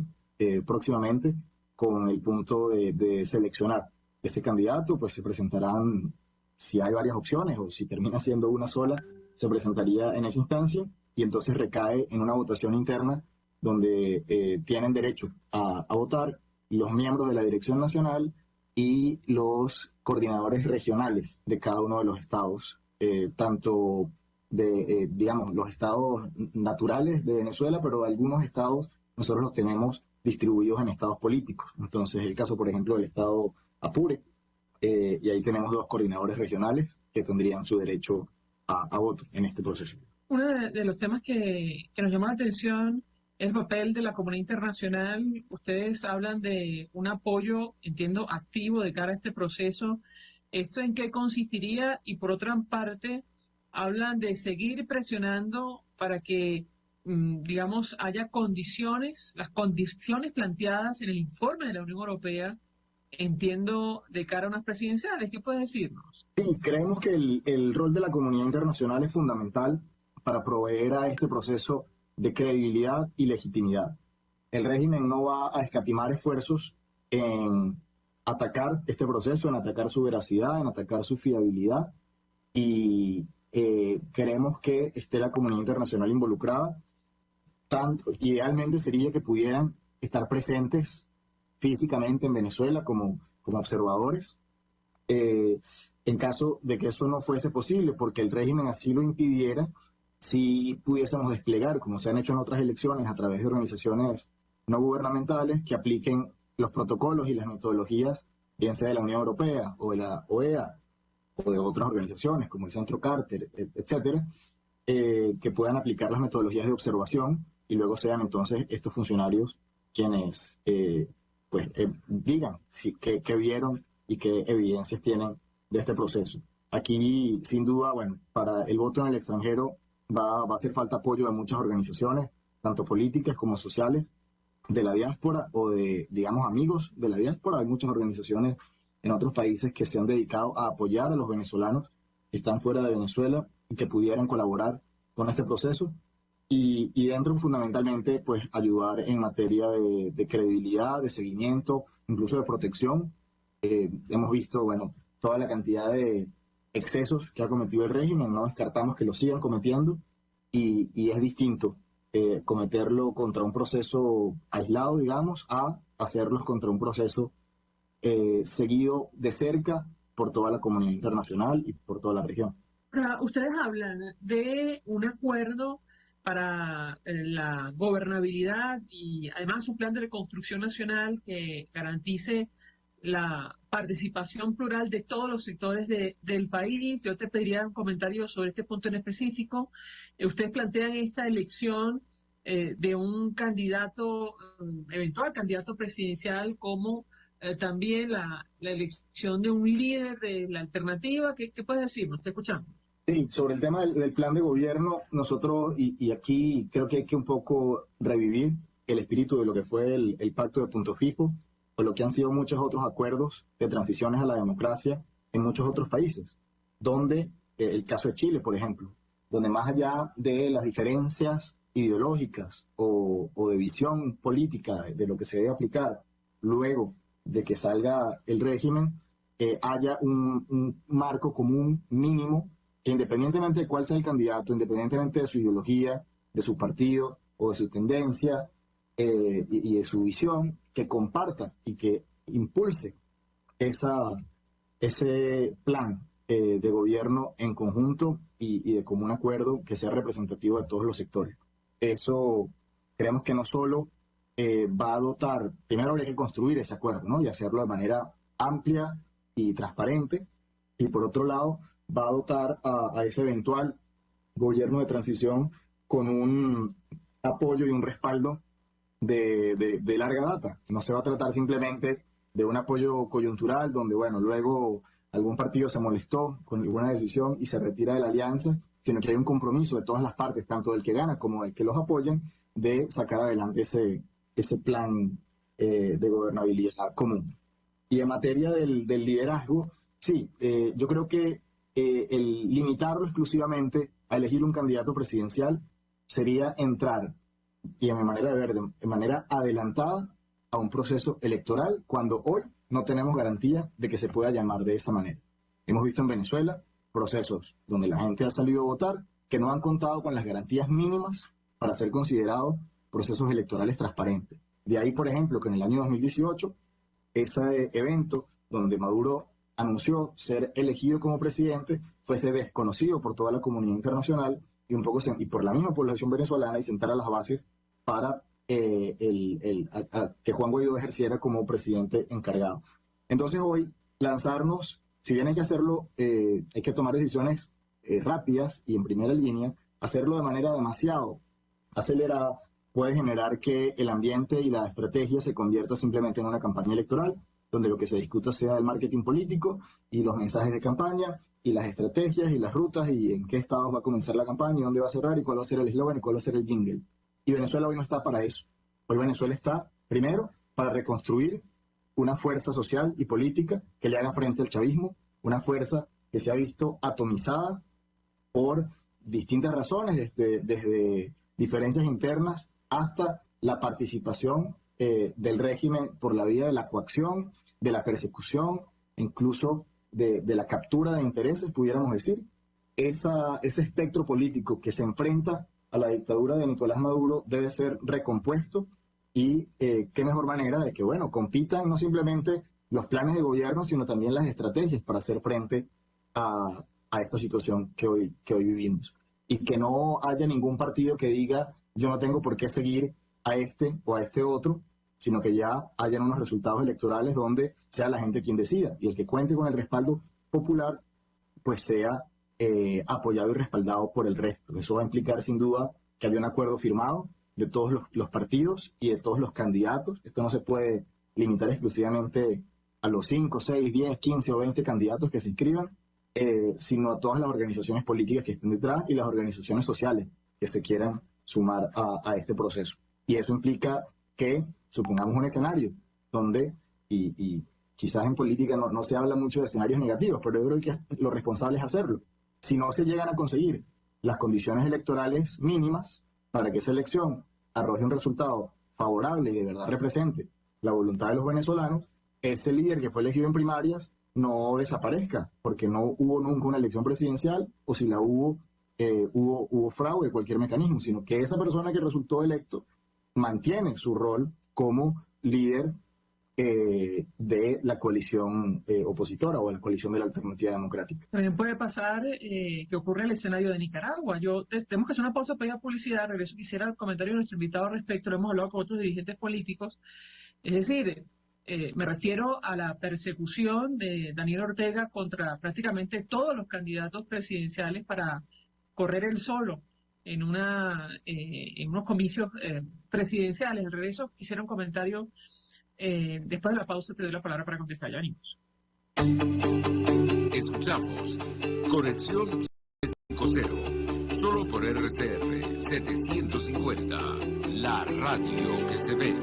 próximamente con el punto de seleccionar ese candidato. Pues se presentarán, si hay varias opciones o si termina siendo una sola, se presentaría en esa instancia y entonces recae en una votación interna donde tienen derecho a votar los miembros de la Dirección Nacional y los coordinadores regionales de cada uno de los estados, tanto de, digamos, los estados naturales de Venezuela, pero algunos estados nosotros los tenemos distribuidos en estados políticos. Entonces, el caso, por ejemplo, del estado Apure, y ahí tenemos 2 coordinadores regionales que tendrían su derecho a voto en este proceso. Uno de los temas que nos llama la atención es el papel de la comunidad internacional. Ustedes hablan de un apoyo, entiendo, activo de cara a este proceso. ¿Esto en qué consistiría? Y por otra parte, hablan de seguir presionando para que, digamos, haya condiciones, las condiciones planteadas en el informe de la Unión Europea, entiendo, de cara a unas presidenciales. ¿Qué puedes decirnos? Sí, creemos que el rol de la comunidad internacional es fundamental para proveer a este proceso de credibilidad y legitimidad. El régimen no va a escatimar esfuerzos en atacar este proceso, en atacar su veracidad, en atacar su fiabilidad, y queremos que esté la comunidad internacional involucrada. Tanto, idealmente sería que pudieran estar presentes físicamente en Venezuela como observadores, en caso de que eso no fuese posible, porque el régimen así lo impidiera. Si pudiésemos desplegar, como se han hecho en otras elecciones, a través de organizaciones no gubernamentales que apliquen los protocolos y las metodologías, bien sea de la Unión Europea o de la OEA o de otras organizaciones como el Centro Carter, etcétera, que puedan aplicar las metodologías de observación y luego sean entonces estos funcionarios quienes digan qué vieron y qué evidencias tienen de este proceso. Aquí, sin duda, bueno, para el voto en el extranjero va a hacer falta apoyo de muchas organizaciones, tanto políticas como sociales, de la diáspora o de, digamos, amigos de la diáspora. Hay muchas organizaciones en otros países que se han dedicado a apoyar a los venezolanos que están fuera de Venezuela y que pudieran colaborar con este proceso. Y dentro, fundamentalmente, pues ayudar en materia de credibilidad, de seguimiento, incluso de protección. Hemos visto, bueno, toda la cantidad de excesos que ha cometido el régimen, no descartamos que lo sigan cometiendo, y es distinto cometerlo contra un proceso aislado, digamos, a hacerlos contra un proceso seguido de cerca por toda la comunidad internacional y por toda la región. Ustedes hablan de un acuerdo para la gobernabilidad y además un plan de reconstrucción nacional que garantice la participación plural de todos los sectores del país. Yo te pediría un comentario sobre este punto en específico. Ustedes plantean esta elección de un candidato, eventual candidato presidencial, como también la elección de un líder de la alternativa. ¿Qué puedes decirnos? Te escuchamos. Sí, sobre el tema del plan de gobierno, nosotros, y aquí creo que hay que un poco revivir el espíritu de lo que fue el pacto de Punto Fijo, o lo que han sido muchos otros acuerdos de transiciones a la democracia en muchos otros países, donde el caso de Chile, por ejemplo, donde más allá de las diferencias ideológicas o de visión política de lo que se debe aplicar luego de que salga el régimen, haya un marco común mínimo que, independientemente de cuál sea el candidato, independientemente de su ideología, de su partido o de su tendencia y de su visión, que comparta y que impulse ese plan de gobierno en conjunto y de común acuerdo que sea representativo de todos los sectores. Eso creemos que no solo va a dotar, primero habría que construir ese acuerdo, ¿no? Y hacerlo de manera amplia y transparente, y por otro lado va a dotar a ese eventual gobierno de transición con un apoyo y un respaldo de larga data. No se va a tratar simplemente de un apoyo coyuntural donde, bueno, luego algún partido se molestó con alguna decisión y se retira de la alianza, sino que hay un compromiso de todas las partes, tanto del que gana como del que los apoyan, de sacar adelante ese plan de gobernabilidad común. Y en materia del liderazgo, sí, yo creo que el limitarlo exclusivamente a elegir un candidato presidencial sería entrar, y en mi manera de ver, de manera adelantada a un proceso electoral, cuando hoy no tenemos garantía de que se pueda llamar de esa manera. Hemos visto en Venezuela procesos donde la gente ha salido a votar que no han contado con las garantías mínimas para ser considerados procesos electorales transparentes. De ahí, por ejemplo, que en el año 2018, ese evento donde Maduro anunció ser elegido como presidente fuese desconocido por toda la comunidad internacional y un poco y por la misma población venezolana, y sentara las bases para que Juan Guaidó ejerciera como presidente encargado. Entonces hoy lanzarnos, si bien hay que hacerlo, hay que tomar decisiones rápidas y en primera línea, hacerlo de manera demasiado acelerada puede generar que el ambiente y la estrategia se convierta simplemente en una campaña electoral, donde lo que se discuta sea el marketing político y los mensajes de campaña y las estrategias y las rutas y en qué estados va a comenzar la campaña y dónde va a cerrar y cuál va a ser el eslogan y cuál va a ser el jingle. Y Venezuela hoy no está para eso. Hoy Venezuela está, primero, para reconstruir una fuerza social y política que le haga frente al chavismo, una fuerza que se ha visto atomizada por distintas razones, desde diferencias internas hasta la participación del régimen por la vía de la coacción, de la persecución, incluso de la captura de intereses, pudiéramos decir. Ese espectro político que se enfrenta a la dictadura de Nicolás Maduro debe ser recompuesto y qué mejor manera de que, bueno, compitan no simplemente los planes de gobierno, sino también las estrategias para hacer frente a esta situación que hoy vivimos. Y que no haya ningún partido que diga yo no tengo por qué seguir a este o a este otro, sino que ya hayan unos resultados electorales donde sea la gente quien decida y el que cuente con el respaldo popular pues sea apoyado y respaldado por el resto. Eso va a implicar sin duda que haya un acuerdo firmado de todos los partidos y de todos los candidatos. Esto no se puede limitar exclusivamente a los 5, 6, 10, 15 o 20 candidatos que se inscriban, sino a todas las organizaciones políticas que estén detrás y las organizaciones sociales que se quieran sumar a este proceso. Y eso implica que, supongamos un escenario donde, y quizás en política no se habla mucho de escenarios negativos, pero yo creo que lo responsable es hacerlo. Si no se llegan a conseguir las condiciones electorales mínimas para que esa elección arroje un resultado favorable y de verdad represente la voluntad de los venezolanos, ese líder que fue elegido en primarias no desaparezca, porque no hubo nunca una elección presidencial, o si la hubo fraude, cualquier mecanismo, sino que esa persona que resultó electo mantiene su rol como líder de la coalición opositora o de la coalición de la Alternativa Democrática. También puede pasar que ocurre el escenario de Nicaragua. Tenemos que hacer una pausa para ir a publicidad. Regreso, quisiera el comentario de nuestro invitado al respecto. Lo hemos hablado con otros dirigentes políticos. Es decir, me refiero a la persecución de Daniel Ortega contra prácticamente todos los candidatos presidenciales para correr él solo en unos comicios presidenciales. Al regreso, quisiera un comentario. Después de la pausa te doy la palabra para contestar. Ya venimos. Escuchamos Conexión 750, solo por RCR 750, la radio que se ve.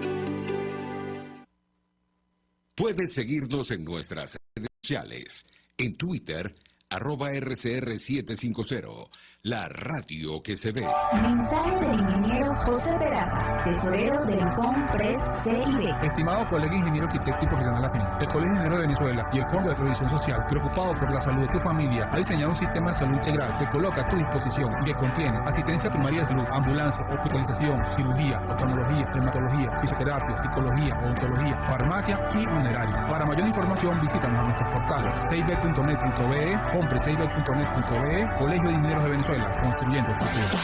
Puedes seguirnos en nuestras redes sociales, en Twitter, @RCR750, la radio que se ve. Mensaje del ingeniero José Peraza, tesorero del FONPRES CIB. Estimado colega ingeniero, arquitecto y profesional afín, el Colegio de Ingenieros de Venezuela y el Fondo de Previsión Social, preocupado por la salud de tu familia, ha diseñado un sistema de salud integral que coloca a tu disposición y que contiene asistencia primaria de salud, ambulancia, hospitalización, cirugía, oftalmología, dermatología, fisioterapia, psicología, odontología, farmacia y funeraria. Para mayor información, visítanos a nuestros portales cib.net.be, FONPRES.net.be, Colegio de Ingenieros de Venezuela, construyendo el futuro.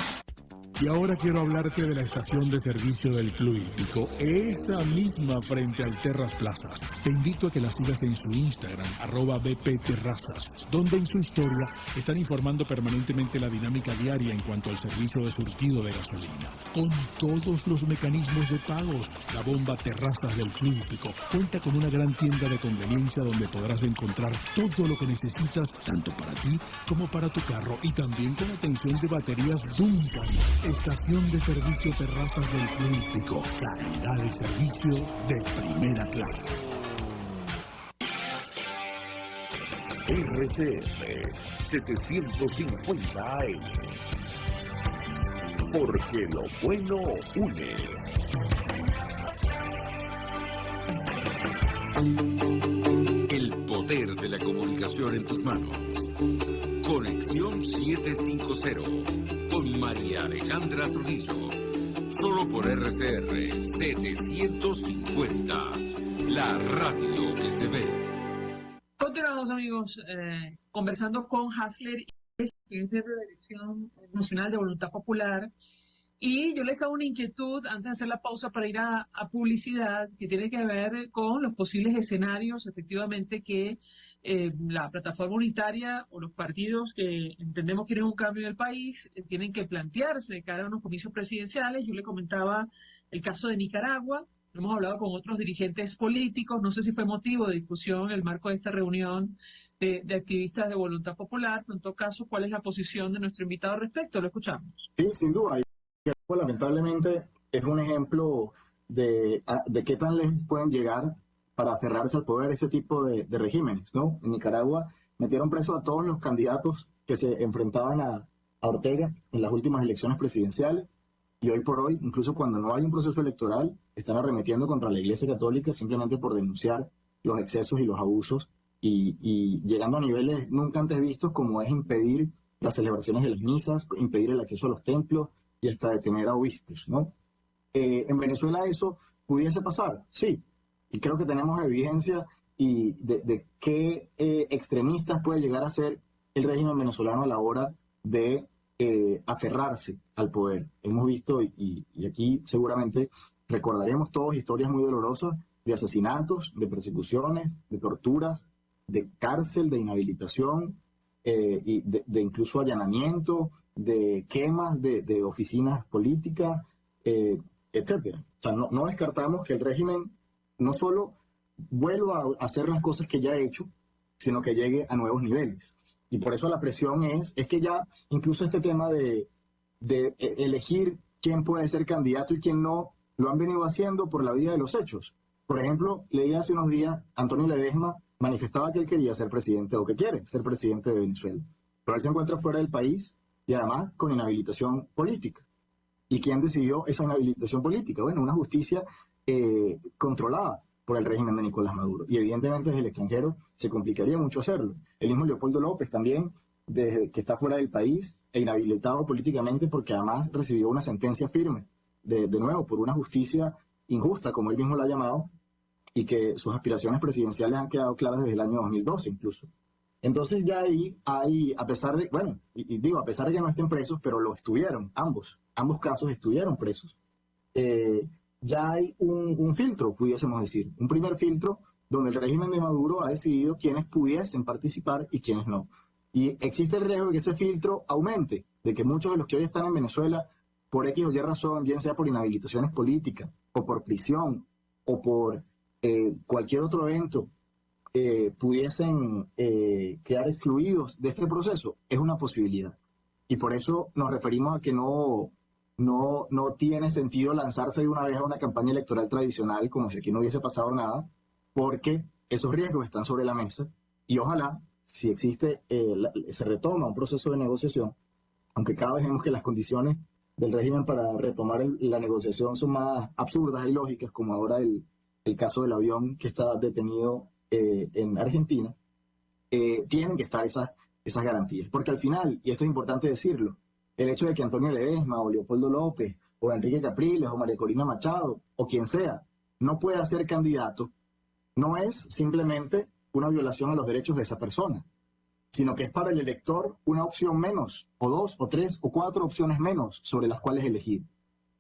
Y ahora quiero hablarte de la estación de servicio del Club Hípico, esa misma frente al Terras Plazas. Te invito a que la sigas en su Instagram, @bpterrazas, donde en su historia están informando permanentemente la dinámica diaria en cuanto al servicio de surtido de gasolina. Con todos los mecanismos de pagos, la bomba Terrazas del Club Hípico cuenta con una gran tienda de conveniencia donde podrás encontrar todo lo que necesitas, tanto para ti como para tu carro, y también con atención de baterías Duncan. Estación de servicio Terrazas del Club Hípico. Calidad de servicio de primera clase. RCR 750 AM. Porque lo bueno une. El poder de la comunicación en tus manos. Conexión 750 con María Alejandra Trujillo. Solo por RCR 750, la radio que se ve. Continuamos, amigos, conversando con Hasler, presidente de la Dirección Nacional de Voluntad Popular. Y yo les hago una inquietud antes de hacer la pausa para ir a publicidad, que tiene que ver con los posibles escenarios, efectivamente, que la plataforma unitaria o los partidos que entendemos quieren un cambio en el país tienen que plantearse de cara a unos comicios presidenciales. Yo le comentaba el caso de Nicaragua, hemos hablado con otros dirigentes políticos, no sé si fue motivo de discusión en el marco de esta reunión de activistas de Voluntad Popular, pero en todo caso, ¿cuál es la posición de nuestro invitado al respecto? Lo escuchamos. Sí, sin duda. Lamentablemente es un ejemplo de qué tan lejos pueden llegar para aferrarse al poder este tipo de regímenes, ¿no? En Nicaragua metieron preso a todos los candidatos que se enfrentaban a Ortega en las últimas elecciones presidenciales, y hoy por hoy, incluso cuando no hay un proceso electoral, están arremetiendo contra la Iglesia Católica simplemente por denunciar los excesos y los abusos, y llegando a niveles nunca antes vistos, como es impedir las celebraciones de las misas, impedir el acceso a los templos y hasta detener a obispos, ¿no? En Venezuela eso pudiese pasar, sí, y creo que tenemos evidencia de qué extremistas puede llegar a ser el régimen venezolano a la hora de aferrarse al poder. Hemos visto, y aquí seguramente recordaremos todos historias muy dolorosas de asesinatos, de persecuciones, de torturas, de cárcel, de inhabilitación, y de incluso allanamiento, de quemas de oficinas políticas, etcétera. O sea, no descartamos que el régimen no solo vuelva a hacer las cosas que ya ha hecho, sino que llegue a nuevos niveles. Y por eso la presión es que ya incluso este tema de elegir quién puede ser candidato y quién no, lo han venido haciendo por la vía de los hechos. Por ejemplo, leí hace unos días, Antonio Ledesma manifestaba que él quería ser presidente, o que quiere ser presidente de Venezuela. Pero él se encuentra fuera del país y además con inhabilitación política. ¿Y quién decidió esa inhabilitación política? Bueno, una justicia controlada por el régimen de Nicolás Maduro. Y evidentemente desde el extranjero se complicaría mucho hacerlo. El mismo Leopoldo López también, desde que está fuera del país e inhabilitado políticamente, porque además recibió una sentencia firme, de nuevo, por una justicia injusta, como él mismo la ha llamado, y que sus aspiraciones presidenciales han quedado claras desde el año 2012 incluso. Entonces ya ahí hay, a pesar de, bueno, y digo, a pesar de que no estén presos, pero lo estuvieron, ambos casos estuvieron presos. Ya hay un filtro, pudiésemos decir, un primer filtro donde el régimen de Maduro ha decidido quiénes pudiesen participar y quiénes no. Y existe el riesgo de que ese filtro aumente, de que muchos de los que hoy están en Venezuela, por X o Y razón, bien sea por inhabilitaciones políticas, o por prisión, o por cualquier otro evento, pudiesen quedar excluidos de este proceso. Es una posibilidad. Y por eso nos referimos a que no tiene sentido lanzarse de una vez a una campaña electoral tradicional como si aquí no hubiese pasado nada, porque esos riesgos están sobre la mesa, y ojalá, si existe, se retoma un proceso de negociación, aunque cada vez vemos que las condiciones del régimen para retomar la negociación son más absurdas e ilógicas, como ahora el caso del avión que está detenido en Argentina, tienen que estar esas garantías, porque al final, y esto es importante decirlo, el hecho de que Antonio Ledesma o Leopoldo López o Enrique Capriles o María Corina Machado o quien sea no pueda ser candidato, no es simplemente una violación a los derechos de esa persona, sino que es para el elector una opción menos, o 2, o 3, o 4 opciones menos sobre las cuales elegir.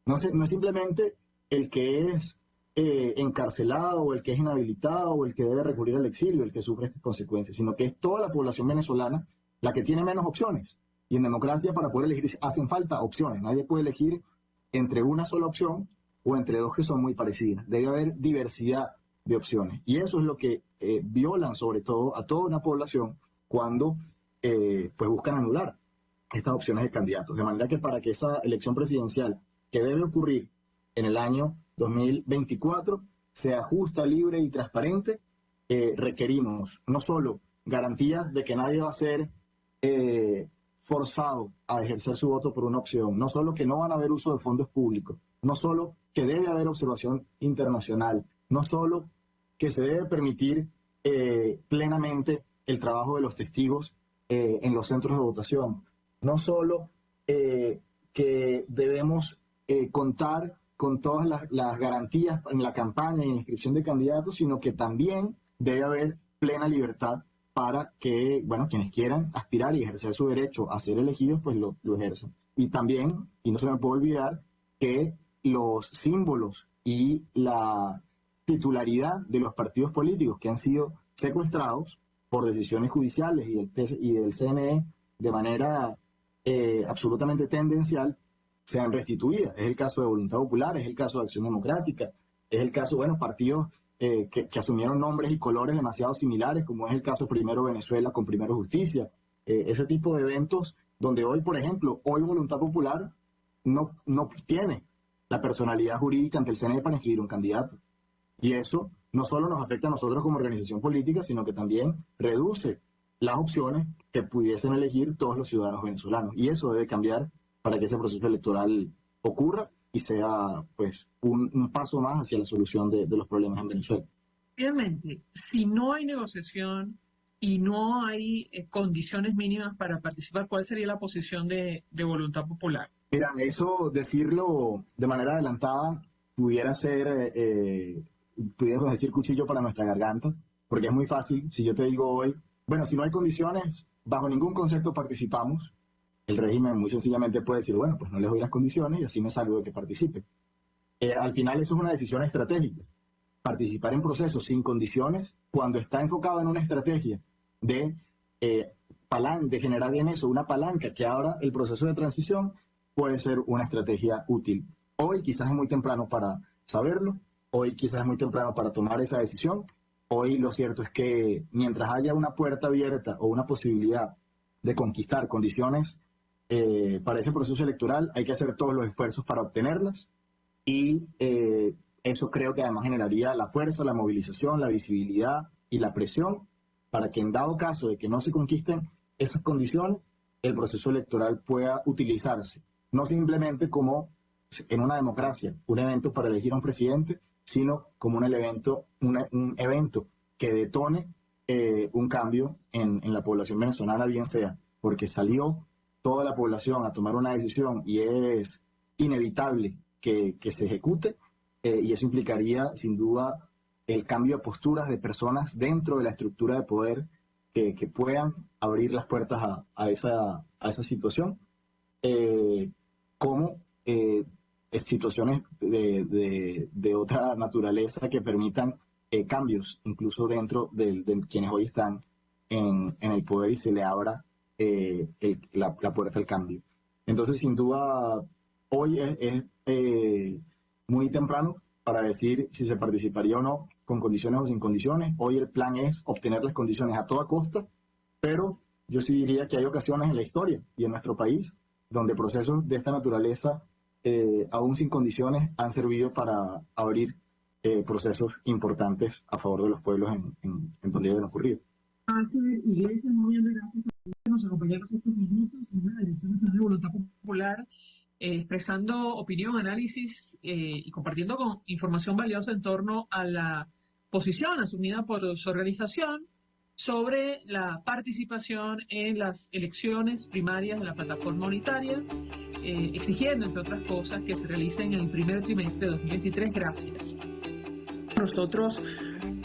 No es simplemente el que es encarcelado, o el que es inhabilitado, o el que debe recurrir al exilio, el que sufre estas consecuencias, sino que es toda la población venezolana la que tiene menos opciones. Y en democracia, para poder elegir, hacen falta opciones. Nadie puede elegir entre una sola opción o entre dos que son muy parecidas. Debe haber diversidad de opciones. Y eso es lo que violan sobre todo a toda una población cuando pues buscan anular estas opciones de candidatos. De manera que para que esa elección presidencial que debe ocurrir en el año 2024 sea justa, libre y transparente, requerimos no solo garantías de que nadie va a ser forzado a ejercer su voto por una opción, no solo que no van a haber uso de fondos públicos, no solo que debe haber observación internacional, no solo que se debe permitir plenamente el trabajo de los testigos en los centros de votación, no solo que debemos contar con todas las garantías en la campaña y en la inscripción de candidatos, sino que también debe haber plena libertad para que, bueno, quienes quieran aspirar y ejercer su derecho a ser elegidos, pues lo ejerzan. Y también, y no se me puede olvidar, que los símbolos y la titularidad de los partidos políticos que han sido secuestrados por decisiones judiciales y del CNE de manera absolutamente tendencial, sean restituidas. Es el caso de Voluntad Popular, es el caso de Acción Democrática, es el caso, bueno, partidos que asumieron nombres y colores demasiado similares, como es el caso Primero Venezuela con Primero Justicia. Ese tipo de eventos donde hoy, por ejemplo, hoy Voluntad Popular no tiene la personalidad jurídica ante el CNE para inscribir un candidato. Y eso no solo nos afecta a nosotros como organización política, sino que también reduce las opciones que pudiesen elegir todos los ciudadanos venezolanos. Y eso debe cambiar para que ese proceso electoral ocurra y sea pues un paso más hacia la solución de los problemas en Venezuela. Obviamente, si no hay negociación y no hay condiciones mínimas para participar, ¿cuál sería la posición de Voluntad Popular? Mira, eso decirlo de manera adelantada pudiera ser, pudiéramos decir cuchillo para nuestra garganta, porque es muy fácil. Si yo te digo hoy, bueno, si no hay condiciones, bajo ningún concepto participamos, el régimen muy sencillamente puede decir, bueno, pues no les doy las condiciones y así me salgo de que participe. Al final eso es una decisión estratégica. Participar en procesos sin condiciones, cuando está enfocado en una estrategia de generar en eso una palanca que abra el proceso de transición, puede ser una estrategia útil. Hoy quizás es muy temprano para saberlo, hoy quizás es muy temprano para tomar esa decisión. Hoy lo cierto es que mientras haya una puerta abierta o una posibilidad de conquistar condiciones para ese proceso electoral, hay que hacer todos los esfuerzos para obtenerlas y eso creo que además generaría la fuerza, la movilización, la visibilidad y la presión para que en dado caso de que no se conquisten esas condiciones, el proceso electoral pueda utilizarse, no simplemente como en una democracia, un evento para elegir a un presidente, sino como un evento que detone un cambio en la población venezolana, bien sea porque salió toda la población a tomar una decisión y es inevitable que se ejecute, y eso implicaría sin duda el cambio de posturas de personas dentro de la estructura de poder que puedan abrir las puertas a esa situación, como situaciones de otra naturaleza que permitan cambios, incluso dentro de quienes hoy están en el poder y se le abra la puerta al cambio. Entonces, sin duda, hoy es muy temprano para decir si se participaría o no, con condiciones o sin condiciones. Hoy el plan es obtener las condiciones a toda costa, pero yo sí diría que hay ocasiones en la historia y en nuestro país donde procesos de esta naturaleza, aún sin condiciones, han servido para abrir procesos importantes a favor de los pueblos en donde hayan ocurrido. Iglesias, muy bien, gracias por nos acompañarnos estos minutos en la Dirección Nacional de Voluntad Popular, expresando opinión, análisis y compartiendo información valiosa en torno a la posición asumida por su organización sobre la participación en las elecciones primarias de la plataforma unitaria, exigiendo, entre otras cosas, que se realicen en el primer trimestre de 2023. Gracias. Nosotros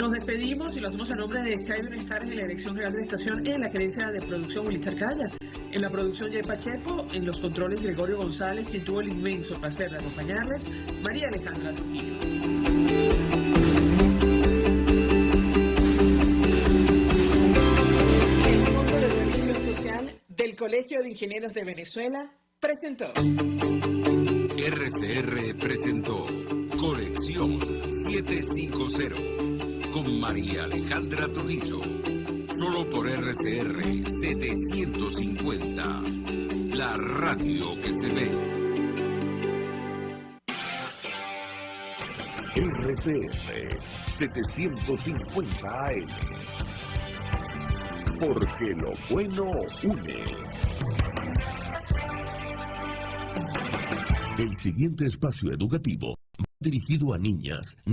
Nos despedimos y lo hacemos a nombre de Sky Bienestar en la Dirección General de la Estación, en la gerencia de producción Willy Calla, en la producción Jay Pacheco, en los controles Gregorio González, quien tuvo el inmenso placer de acompañarles, María Alejandra Trujillo. El Fondo de Previsión Social del Colegio de Ingenieros de Venezuela presentó. RCR presentó Conexión 750 con María Alejandra Trujillo. Solo por RCR 750. La radio que se ve. RCR 750 AM. Porque lo bueno une. El siguiente espacio educativo dirigido a niñas,